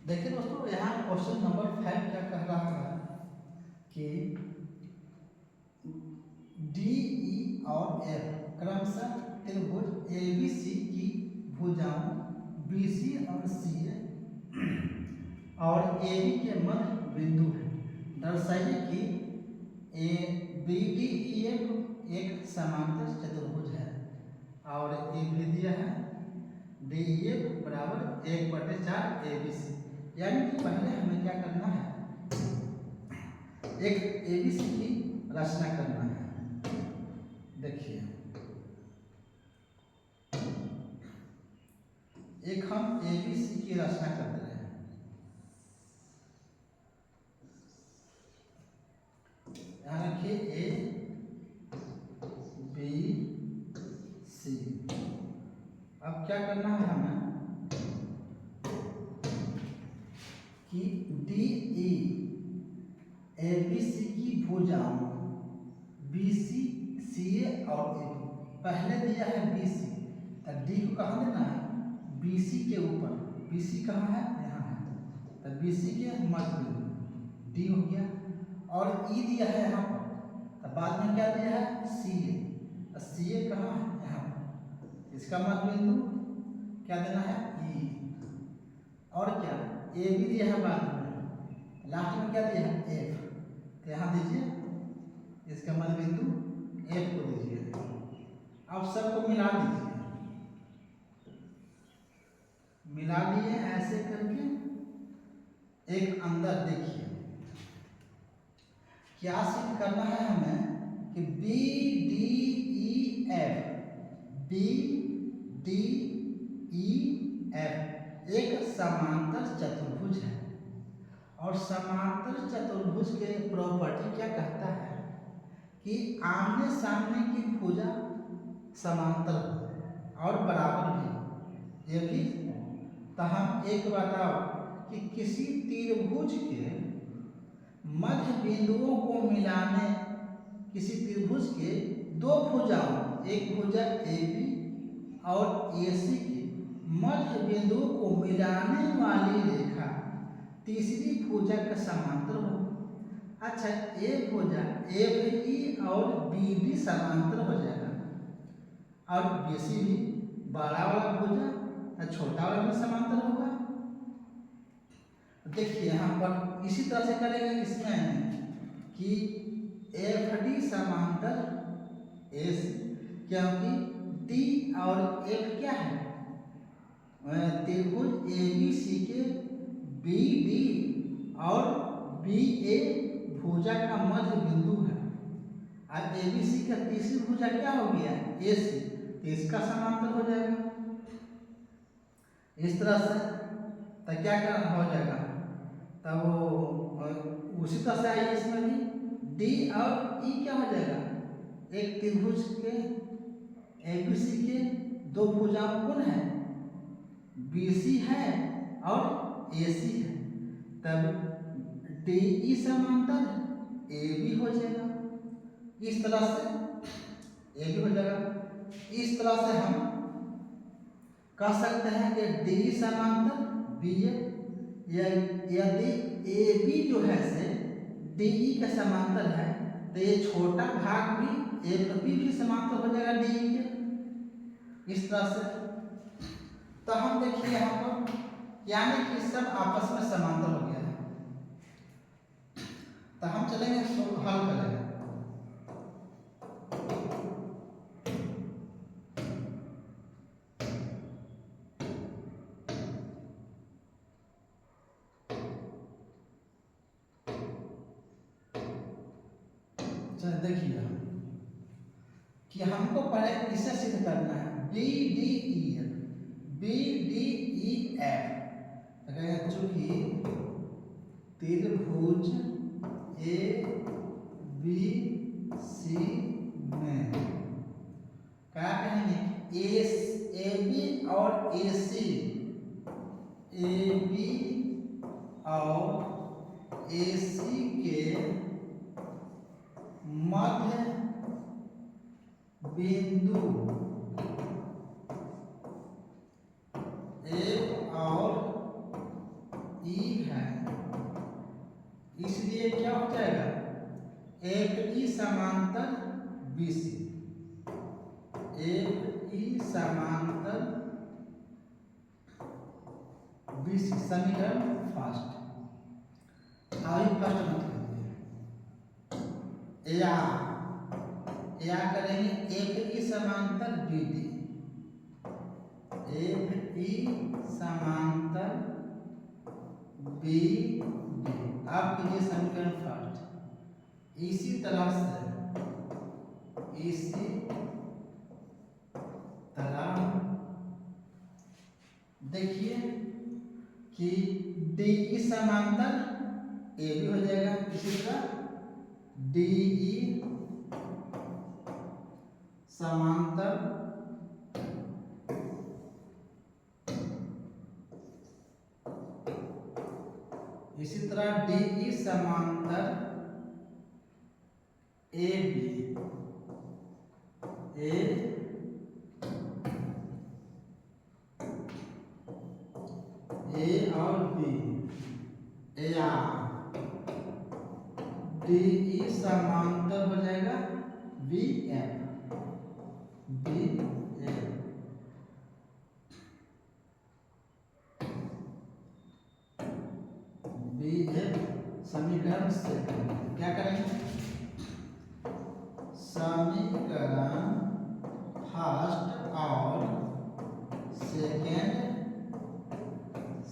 देखिए दोस्तों, यहाँ क्वेश्चन नंबर 5 क्या कह रहा है कि डी ई और एफ क्रमशः त्रिभुज ए बी सी की भुजाओं बी सी और सी ए और ए बी के मध्य बिंदु है। दर्शाइए कि A B D E F एक समांतर चतुर्भुज है और ए भी दिया है डी ई एफ बराबर 1/4 ए बी सी। यानी कि पहले हमें क्या करना है, एक ए बी सी की रचना करना है। देखिए, एक हम ए बी सी की रचना कर रहे हैं। यहाँ रखिए ए बी सी। अब क्या करना है हमें कि डी ई ए बी सी की भुजाओं बी सी सी ए और ए बी। पहले दिया है बी सी, तो डी को कहाँ देना है, बी सी के ऊपर। बी सी कहाँ है, यहाँ है, तो बी सी के मध्य बिंदु डी हो गया। और ई दिया है यहाँ पर, तो बाद में क्या दिया है सी ए। सी ए कहाँ है, यहाँ पर, इसका मध्य बिंदु क्या देना है ई। और क्या ए भी दिया है बाद में, लास्ट में क्या दिया है एफ, तो यहाँ दीजिए इसका मध्य बिंदु एफ को दीजिए। अब सबको मिला दीजिए, मिला लिए ऐसे करके। एक अंदर देखिए क्या सिद्ध करना है हमें कि B D E F, B D E F एक समांतर चतुर्भुज है। और समांतर चतुर्भुज के प्रॉपर्टी क्या कहता है कि आमने सामने की भुजा समांतर हो और बराबर भी। ये भी तो हम एक बताओ कि किसी त्रिभुज के मध्य बिंदुओं को मिलाने, किसी त्रिभुज के दो भुजाओं, एक भुजा ए बी और ए सी के मध्य बिंदुओं को मिलाने वाली रेखा तीसरी भुजा का समांतर हो। अच्छा, ए भुजा एफ ई और बी डी समांतर हो जाएगा, और बी सी भी बड़ा वाला भुजा छोटा वाला भी समांतर होगा। देखिए यहाँ पर इसी तरह से करेंगे इसमें कि एफ डी समांतर ए सी, क्योंकि डी और एफ क्या है, त्रिभुज ए बी सी के बी डी और बी ए भुजा का मध्य बिंदु है। और ए बी सी का तीसरी भुजा क्या हो गया ए सी, तो इसका समांतर हो जाएगा इस तरह से। तो क्या हो जाएगा, तब उसी तरह से आइए इसमें भी डी और ई क्या हो जाएगा, एक त्रिभुज के ए बी सी के दो भुजाओं कौन है, बी सी है और ए सी है, तब डी ई समांतर ए बी हो जाएगा। इस तरह से ए भी हो जाएगा। इस तरह से हम कह सकते हैं कि डी समांतर बी ए, या यदि ए बी जो है से डी ई का समांतर है, तो ये छोटा भाग भी एफ बी भी समांतर हो जाएगा डी ई के। इस तरह से तो हम देखिए यहाँ पर यानी कि सब आपस में समांतर हो गया है। तो हम चलेंगे हल करेंगे। देखिए कि हमको पहले इसे सिद्ध करना है B D E F, B D E F. चूंकि त्रिभुज ए बी सी में क्या कहेंगे, ए बी और ए सी, ए बी और ए सी के मध्य बिंदु एफ और ई इसलिए क्या हो जाएगा, एक ई समांतर BC, एक ई समांतर BC, समीकरण फर्स्ट। अभी फर्स्ट मत करिए, या करेंगे एक ई समांतर BD, एक ई समांतर BD। आप कीजिए समीकरण फर्स्ट। इसी तरह देखिए कि DE समांतर AB हो जाएगा, इसी तरह DE समांतर इसी तरह DE समांतर AB, A और B, या DE समांतर हो जाएगा BF, समीकरण से क्या करेंगे, समीकरण फर्स्ट और सेकेंड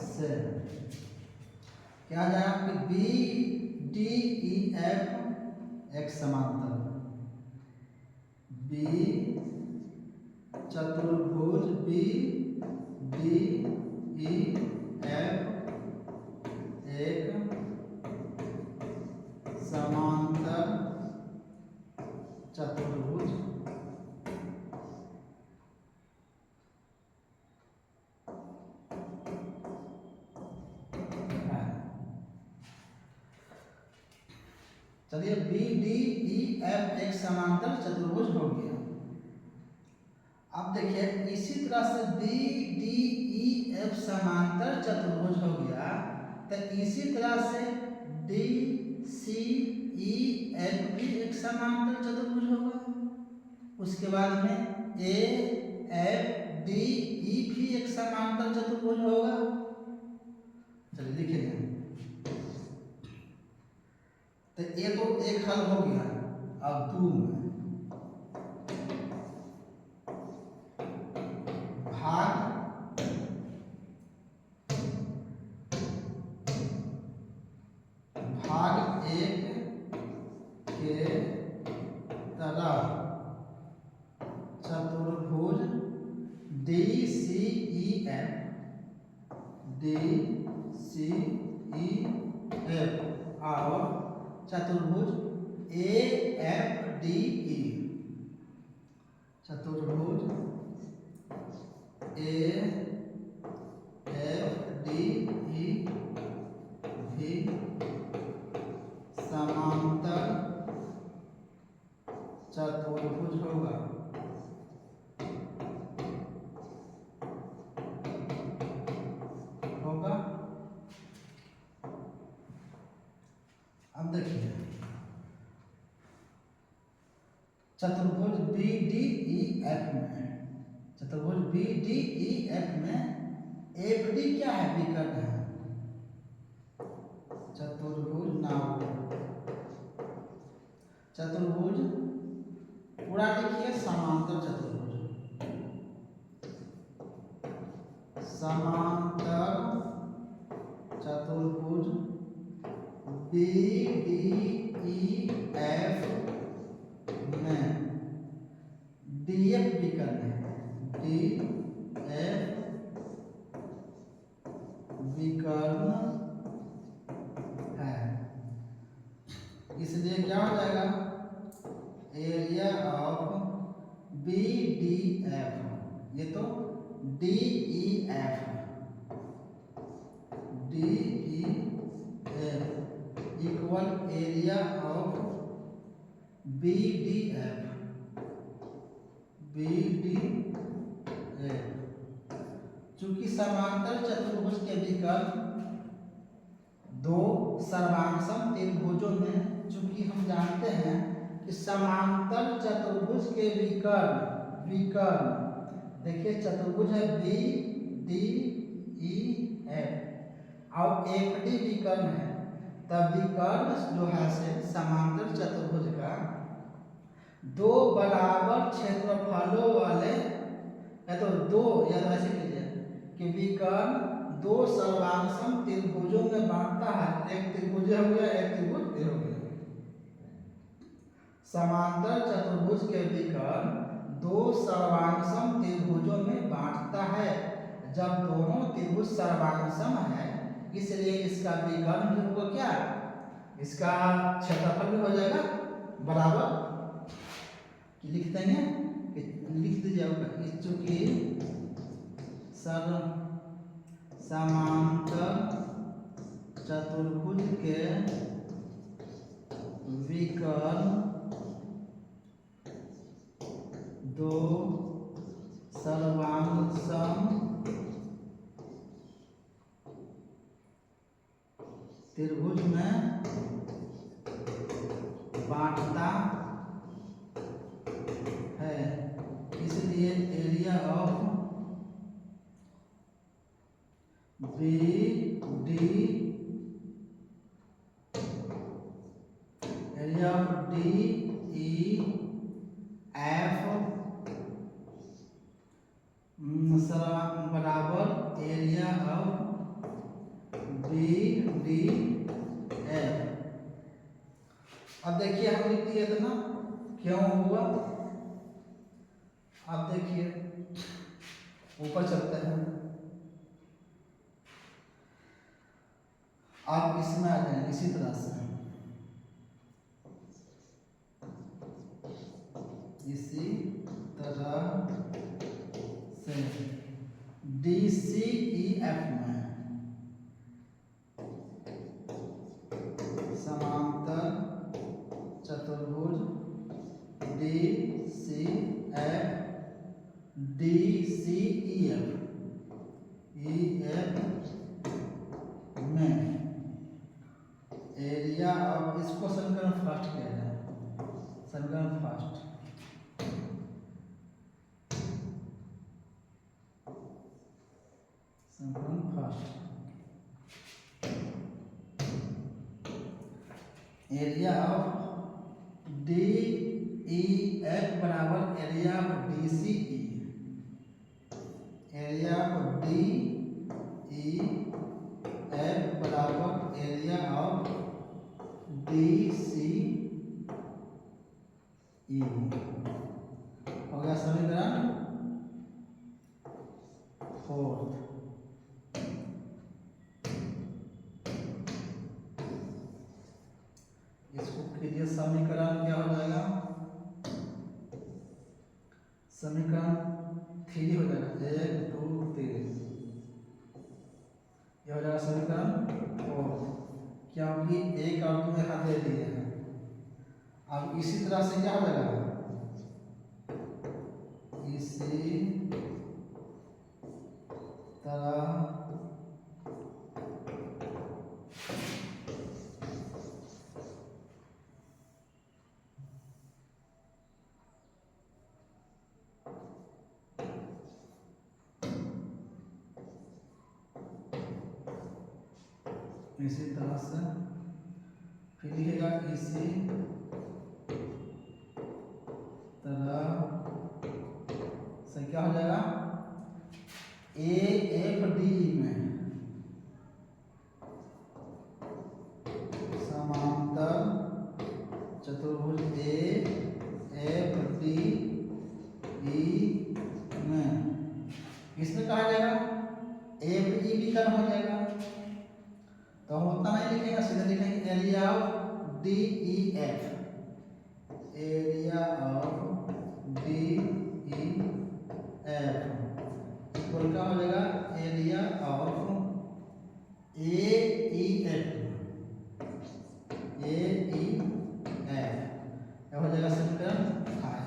से क्या जाएगा कि BDEF एक समांतर, B चतुर्भुज BDEF एक समांतर चतुर्भुज है। चलिए BDEF एक समांतर चतुर्भुज हो गया। अब देखिए इसी तरह से BDEF समांतर चतुर्भुज हो गया, तो इसी तरह से DCEF भी एक समांतर चतुर्भुज होगा। उसके बाद में AFDE भी एक समांतर चतुर्भुज होगा। चलिए लिखिए, तो ये तो एक हल हो गया। अब दो में भाग एक के तरफ चतुर्भुज DCEF और चतुर्भुज AFDE, चतुर्भुज AFDE भी समांतर चतुर्भुज होगा। अब देखिए चतुर्भुज BDEF में FD क्या है, विकर्ण है। चतुर्भुज पूरा लिखिए, समांतर चतुर्भुज BDEF में DF विकर्ण है, DF विकर्ण है, इसलिए क्या हो जाएगा, एरिया ऑफ BDF, ये तो DEF equal area of BDF चूंकि समांतर चतुर्भुज के विकर्ण दो सर्वांगसम त्रिभुजों में, चूंकि हम जानते हैं कि समांतर चतुर्भुज के विकर्ण देखिए चतुर्भुज है बी डी ई एफ और एफ डी विकर्ण है, तब विकर्ण जो है से समांतर चतुर्भुज का दो बराबर क्षेत्रफलों वाले, या तो दो, या तो ऐसे कीजिए कि विकर्ण दो सर्वांगसम त्रिभुजों में बांटता है। एक त्रिभुज हो गया, एक त्रिभुज हो गया। समांतर चतुर्भुज के विकर्ण दो सर्वांगसम त्रिभुजों में बांटता है। जब दोनों त्रिभुज सर्वांगसम है, इसलिए इसका विकर्ण भी होगा क्या, इसका क्षेत्रफल भी हो जाएगा बराबर। लिख देंगे, लिख दीजिएगा, चूंकि समांतर चतुर्भुज के विकर्ण दो सर्वांगसम त्रिभुज में बांटता है, इसलिए area of B D area of D E F बराबर area of B D F. अब देखिए हम लिख दिए इतना, क्यों हुआ, अब देखिए ऊपर चलते हैं। आप इसमें आ जाएंगे इसी तरह से, इसी तरह से डी सी ई एफ में समांतर चतुर्भुज डी सी ई एफ में एरिया ऑफ, इसको समीकरण फर्स्ट किया जाए, समीकरण first area of D E F बराबर area of D C E, area of D E F बराबर area of D C E. हो गया समीकरण फोर्थ। इसको कीजिए, समीकरण क्या हो जाएगा, समीकरण 3 हो जाएगा, 1 2 3, यह हो जाएगा समीकरण 4, क्योंकि एक और दो यहाँ दे दिए हैं। अब इसी तरह से क्या हो जाएगा, इसी तरह से फिर लिखेगा इसी तरह से क्या हो जाएगा, ए एफ डी में समांतर चतुर्भुज ए एफ डी ई में, इसमें कहा जाएगा एफ ई विकर्ण हो जाएगा, तो हम उतना नहीं लिखेंगे, सीधे लिखेंगे area of D E F, area of D E F equal क्या हो जाएगा, area of A E F, A E F हो जाएगा समीकरण 5।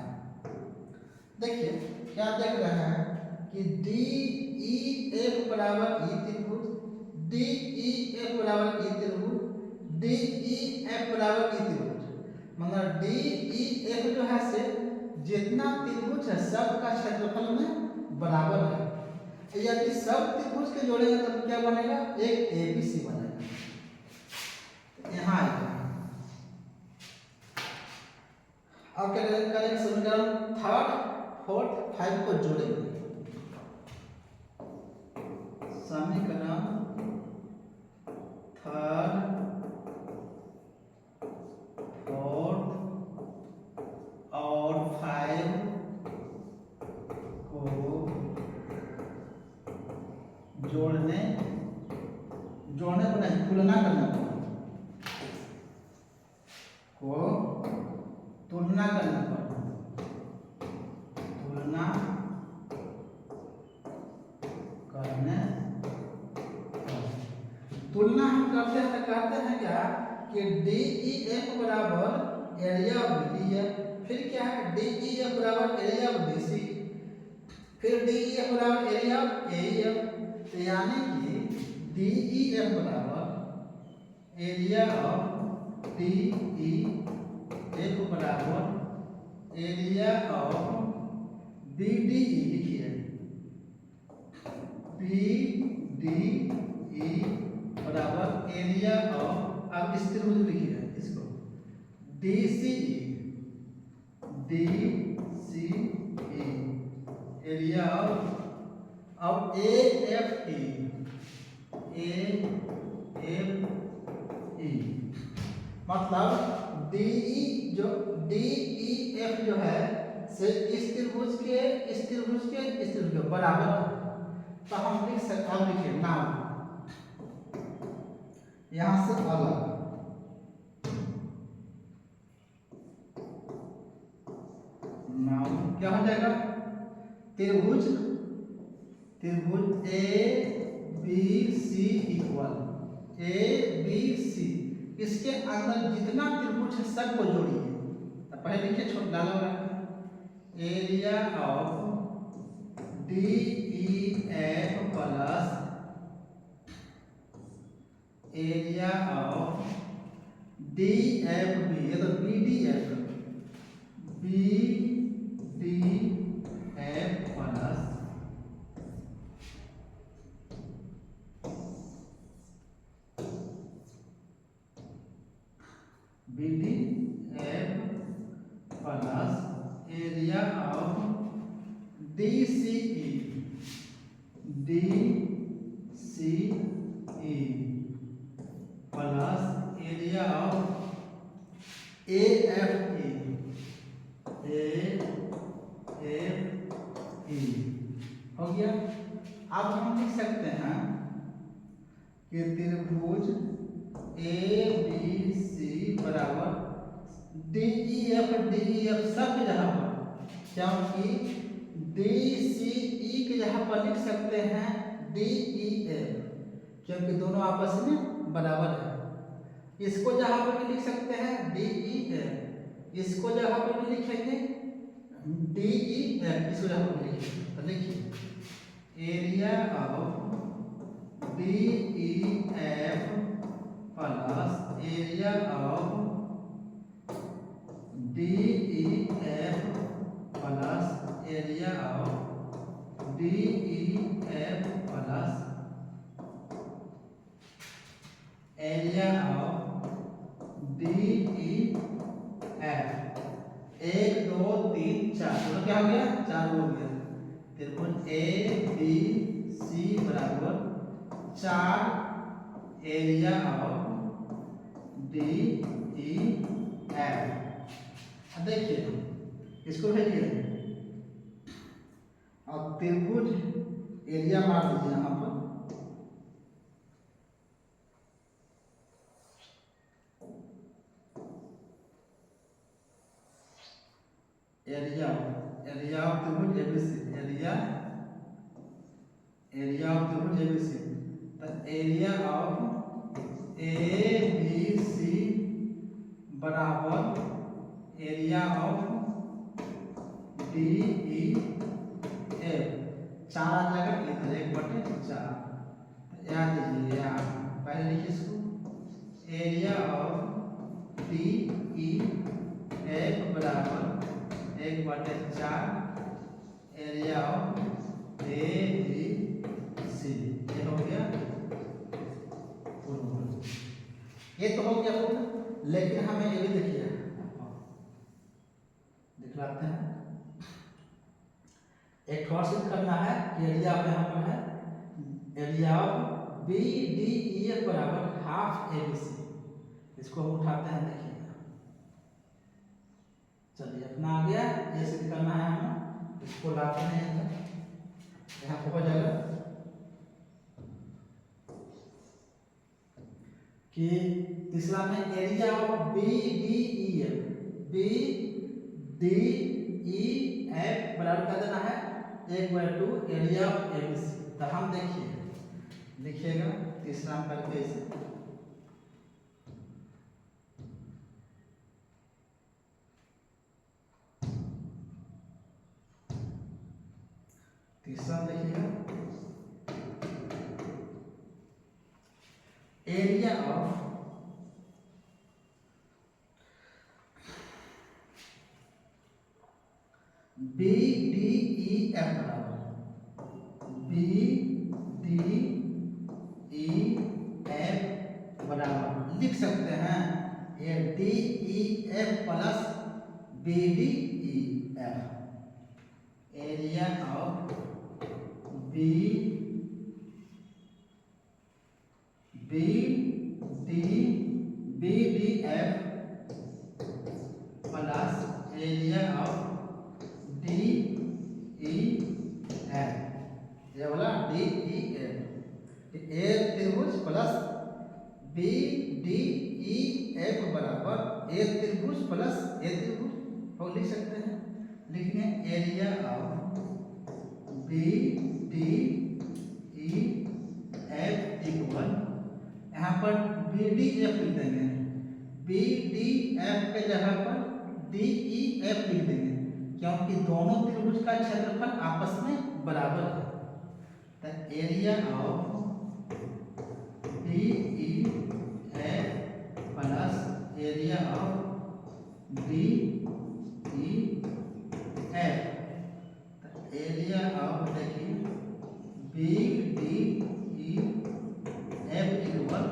देखिए क्या देख रहे हैं कि डी ई एफ बराबर ई त्रिभुज, डी ई एफ बराबर ई त्रिभुज, डी ई एफ बराबर ई त्रिभुज, मतलब डी ई एफ जो है से जितना त्रिभुज है सबका क्षेत्रफल में बराबर है। यदि सब त्रिभुज के जोड़ेंगे तब क्या बनेगा, एक एबीसी बनेगा। यहाँ आएगा। अब क्या करेंगे, समीकरण थर्ड फोर्थ फाइव को जोड़ेंगे। समीकरण थर्ड फोर्थ और फाइव को जोड़ने को नहीं, तुलना करना को तुलना करना तुलना करने तुलना हम करते हैं तो कहते हैं क्या कि डी ई एफ बराबर एरिया ऑफ बी एफ, फिर क्या है डी ई एफ बराबर एरिया ऑफ डी सी, फिर डी ई एफ बराबर एरिया ऑफ ए एफ। तो यानी कि डी ई एफ बराबर area of D E F बराबर area of B D E, लिखिए बी डी ई बराबर एरिया ऑफ, अब इस त्रिभुज लिखिए इसको D C E area of A F E, मतलब डी ई एफ जो है से इस त्रिभुज के इस त्रिभुज के बराबर है। तो हम लिख सकते, अब लिखिए नाम यहां से अलग, नाम क्या हो जाएगा, त्रिभुज A B C equal A B C, इसके अंदर जितना त्रिभुज है सबको जोड़िए। तो पहले लिखिए छोटा डाला हुआ area of D E F plus area of D F B, ये तो B D F plus B D F plus area of D C E plus area of A F E हो गया। अब हम लिख सकते हैं कि त्रिभुज ए बी सी बराबर डी ई एफ सब जगह पर, क्योंकि डी सी ई के जगह पर लिख सकते हैं डी ई एफ, क्योंकि दोनों आपस में बराबर है। इसको जगह पर भी लिख सकते हैं डी ई एफ, इसको जगह पर भी लिखेंगे डी ई एफ, इसको जगह पर भी लिखेंगे। तो लिखिए area of D E F plus area of D E F plus area of D E F plus area of D E F. 1 2 3 4, तो क्या हो गया, 4 हो गया। त्रिभुज ए बी सी बराबर 4 area of D E F. देखिए इसको भेजिए, अब त्रिभुज एरिया मार दीजिए यहाँ पर, एरिया ऑफ त्रिभुज एबीसी, एरिया ऑफ त्रिभुज एबीसी, तो area of A B C बराबर area of D E F. 4 आ जाएगा, इधर 1/4 याद लीजिए। यहाँ पहले लिखिए इसको एरिया डी ई एफ बराबर 1/4 area of A B C. ये हो गया पूर्ण। ये तो हो गया पूर्ण, लेकिन हमें ये भी देखिए दिखलाते हैं। एक और सिद्ध करना है कि एरिया पे यहाँ पर है area of B D E F बराबर हाफ ए बी सी। इसको हम उठाते हैं, देखिएगा। चलिए अपना आ गया, ये सिद्ध करना है हमें। इसको लाते हैं यहाँ पर हो जाएगा कि तीसरा में area of B D E F, B D E F बराबर क्या देना है 1/2 area of A B C. तो हम देखिए लिखिएगा तीसरा में करके इसे तीसरा देखिएगा area of B D E F बराबर बी डी ई एफ बराबर लिख सकते हैं ये D E F plus B D E F. Area of B D F plus area of D E F. ये वाला डी ई एफ ए त्रिभुज plus B D E F बराबर A त्रिभुज प्लस ए त्रिभुज और लिख सकते हैं। लिखने area of B D E F equal यहाँ पर बी डी एफ लिख देंगे, बी डी एफ के जगह पर डी ई एफ लिख देंगे क्योंकि दोनों त्रिभुज का क्षेत्रफल आपस में बराबर है। तो area of D E F plus area of D E F. Area of देखिए B D E F equal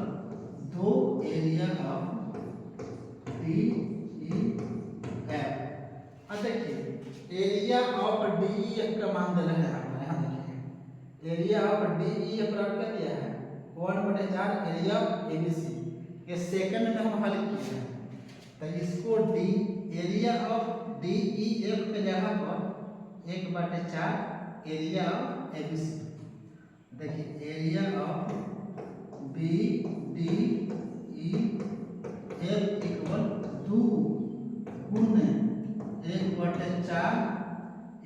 2 area of D E F. अब देखिए area of D E F का मान दे रहे हैं यहाँ देखिए area of D E F बराबर क्या दिया है 1/4 area of A B C. ये सेकंड में हम हल किए हैं तो इसको D area of D E F के जगह पर 1/4 area of A B C. देखिए area of B D E F equal 2 गुने 1/4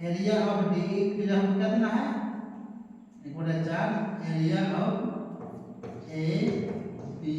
एरिया ऑफ डी की जगह क्या देना है 1/4 एरिया ऑफ ए बी